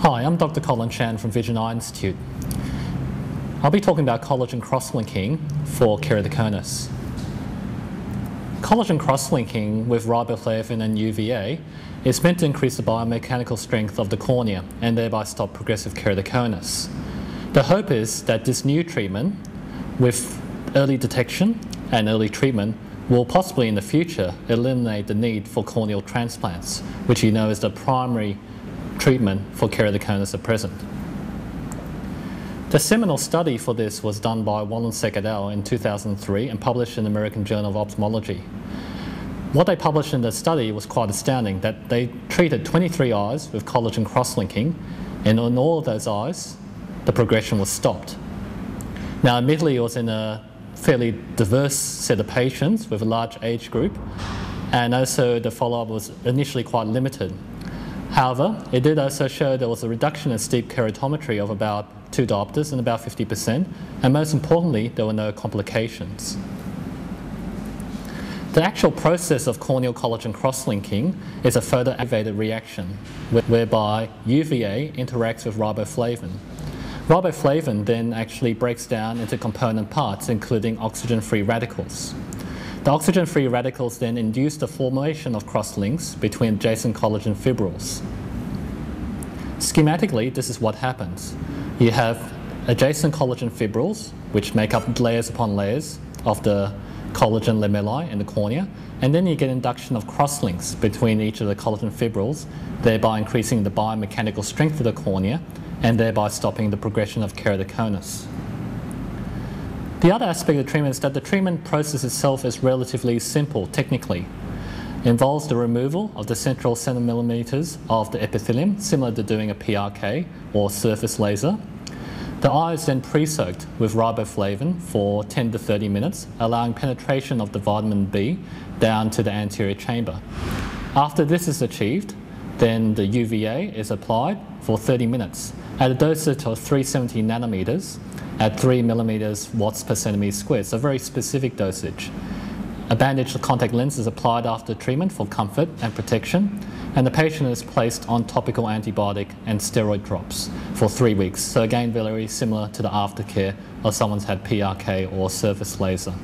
Hi, I'm Dr. Colin Chan from Vision Eye Institute. I'll be talking about collagen cross-linking for keratoconus. Collagen cross-linking with riboflavin and UVA is meant to increase the biomechanical strength of the cornea and thereby stop progressive keratoconus. The hope is that this new treatment, with early detection and early treatment, will possibly in the future eliminate the need for corneal transplants, which you know is the primary treatment for keratoconus at present. The seminal study for this was done by Walensek et al. In 2003 and published in the American Journal of Ophthalmology. What they published in the study was quite astounding, that they treated 23 eyes with collagen cross-linking, and in all of those eyes, the progression was stopped. Now, admittedly, it was in a fairly diverse set of patients with a large age group, and also the follow-up was initially quite limited. However, it did also show there was a reduction in steep keratometry of about 2 diopters and about 50%, and most importantly, there were no complications. The actual process of corneal collagen cross-linking is a photoactivated reaction, whereby UVA interacts with riboflavin. Riboflavin then actually breaks down into component parts, including oxygen-free radicals. The oxygen-free radicals then induce the formation of cross-links between adjacent collagen fibrils. Schematically, this is what happens. You have adjacent collagen fibrils, which make up layers upon layers of the collagen lamellae in the cornea, and then you get induction of cross-links between each of the collagen fibrils, thereby increasing the biomechanical strength of the cornea, and thereby stopping the progression of keratoconus. The other aspect of the treatment is that the treatment process itself is relatively simple technically. It involves the removal of the central centimeters of the epithelium, similar to doing a PRK or surface laser. The eye is then pre-soaked with riboflavin for 10 to 30 minutes, allowing penetration of the vitamin B down to the anterior chamber. After this is achieved, then the UVA is applied for 30 minutes at a dosage of 370 nanometers at 3 millimeters watts per centimeter squared, so a very specific dosage. A bandaged contact lens is applied after treatment for comfort and protection, and the patient is placed on topical antibiotic and steroid drops for 3 weeks. So again, very similar to the aftercare of someone's had PRK or surface laser.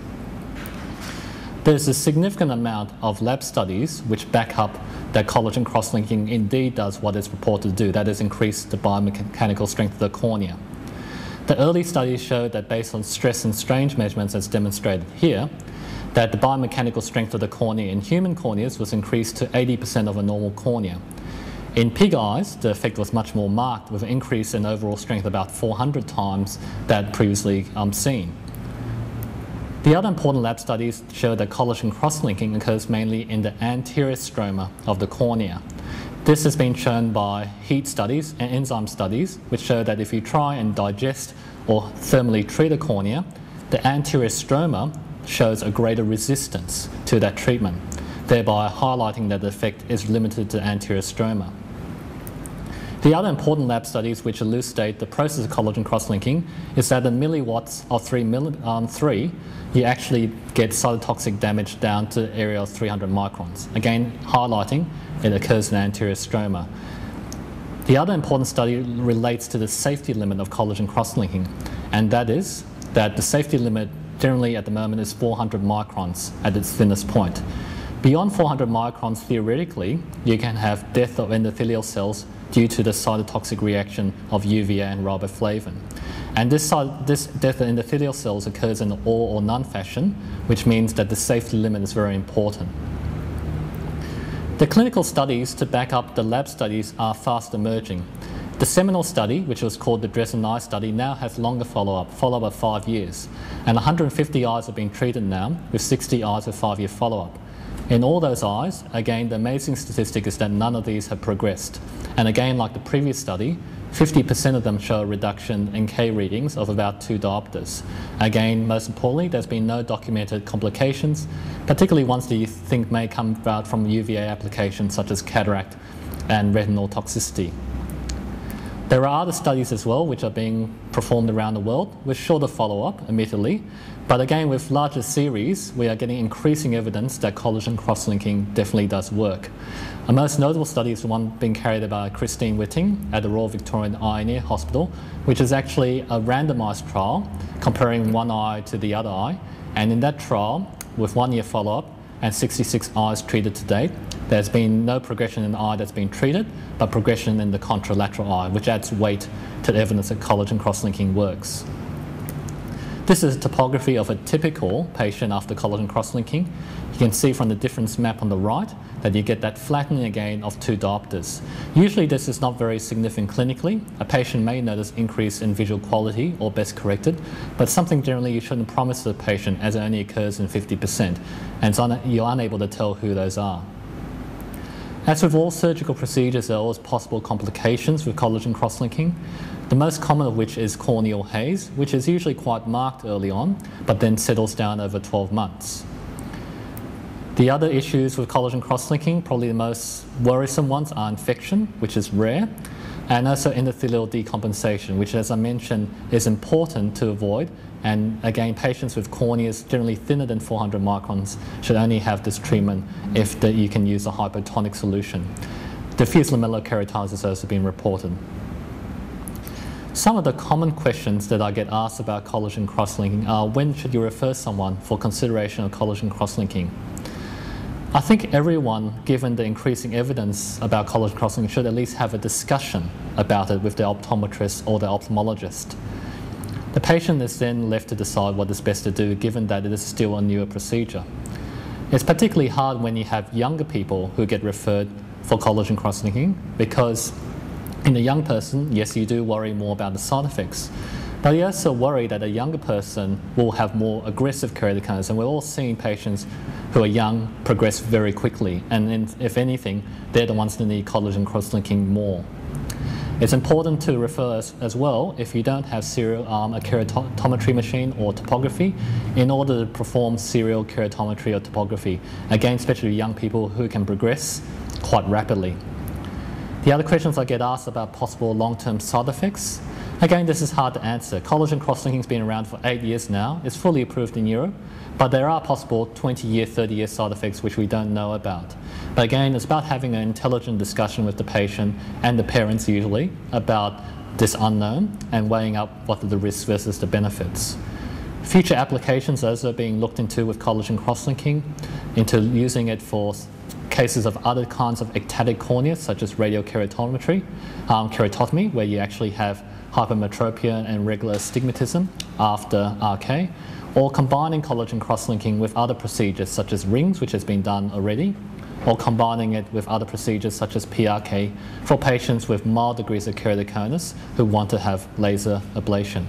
There's a significant amount of lab studies which back up that collagen cross-linking indeed does what it's reported to do, that is increase the biomechanical strength of the cornea. The early studies showed that based on stress and strain measurements as demonstrated here, that the biomechanical strength of the cornea in human corneas was increased to 80% of a normal cornea. In pig eyes, the effect was much more marked, with an increase in overall strength about 400 times that previously seen. The other important lab studies show that collagen cross-linking occurs mainly in the anterior stroma of the cornea. This has been shown by heat studies and enzyme studies, which show that if you try and digest or thermally treat a cornea, the anterior stroma shows a greater resistance to that treatment, thereby highlighting that the effect is limited to anterior stroma. The other important lab studies which elucidate the process of collagen cross-linking is that at milliwatts of 3, you actually get cytotoxic damage down to the area of 300 microns. Again, highlighting it occurs in anterior stroma. The other important study relates to the safety limit of collagen cross-linking, and that is that the safety limit generally at the moment is 400 microns at its thinnest point. Beyond 400 microns, theoretically, you can have death of endothelial cells due to the cytotoxic reaction of UVA and riboflavin. And this death of endothelial cells occurs in an all or none fashion, which means that the safety limit is very important. The clinical studies to back up the lab studies are fast emerging. The seminal study, which was called the Dresden Eye Study, now has longer follow-up of 5 years. And 150 eyes have been treated now, with 60 eyes with 5-year follow-up. In all those eyes, again, the amazing statistic is that none of these have progressed. And again, like the previous study, 50% of them show a reduction in K readings of about 2 diopters. Again, most importantly, there's been no documented complications, particularly ones that you think may come about from UVA applications such as cataract and retinal toxicity. There are other studies as well which are being performed around the world with shorter follow-up, admittedly, but again with larger series we are getting increasing evidence that collagen cross-linking definitely does work. A most notable study is the one being carried out by Christine Whitting at the Royal Victorian Eye and Ear Hospital, which is actually a randomised trial comparing one eye to the other eye, and in that trial with 1 year follow-up and 66 eyes treated to date, there's been no progression in the eye that's been treated, but progression in the contralateral eye, which adds weight to the evidence that collagen cross-linking works. This is a topography of a typical patient after collagen cross-linking. You can see from the difference map on the right that you get that flattening again of 2 diopters. Usually this is not very significant clinically. A patient may notice increase in visual quality or best corrected, but something generally you shouldn't promise to the patient as it only occurs in 50%, and so you're unable to tell who those are. As with all surgical procedures, there are always possible complications with collagen cross-linking, the most common of which is corneal haze, which is usually quite marked early on, but then settles down over 12 months. The other issues with collagen cross-linking, probably the most worrisome ones, are infection, which is rare, and also endothelial decompensation, which, as I mentioned, is important to avoid. And again, patients with corneas generally thinner than 400 microns should only have this treatment if you can use a hypotonic solution. Diffuse lamellar keratitis has also been reported. Some of the common questions that I get asked about collagen cross-linking are, when should you refer someone for consideration of collagen cross-linking? I think everyone, given the increasing evidence about collagen cross-linking, should at least have a discussion about it with the optometrist or the ophthalmologist. The patient is then left to decide what is best to do, given that it is still a newer procedure. It's particularly hard when you have younger people who get referred for collagen cross-linking, because in a young person, yes, you do worry more about the side effects, but you also worry that a younger person will have more aggressive keratoconus, and we're all seeing patients who are young progress very quickly, and if anything, they're the ones that need collagen cross-linking more. It's important to refer as well if you don't have a keratometry machine or topography in order to perform serial keratometry or topography, again, especially young people who can progress quite rapidly. The other questions I get asked about possible long-term side effects. Again, this is hard to answer. Collagen cross-linking has been around for 8 years now. It's fully approved in Europe, but there are possible 20-year, 30-year side effects which we don't know about. But again, it's about having an intelligent discussion with the patient and the parents usually about this unknown and weighing up what are the risks versus the benefits. Future applications are also being looked into with collagen cross-linking, into using it for cases of other kinds of ectatic corneas, such as radiokeratometry, keratotomy, where you actually have hypermetropia and regular astigmatism after RK, or combining collagen cross-linking with other procedures such as rings, which has been done already, or combining it with other procedures such as PRK for patients with mild degrees of keratoconus who want to have laser ablation.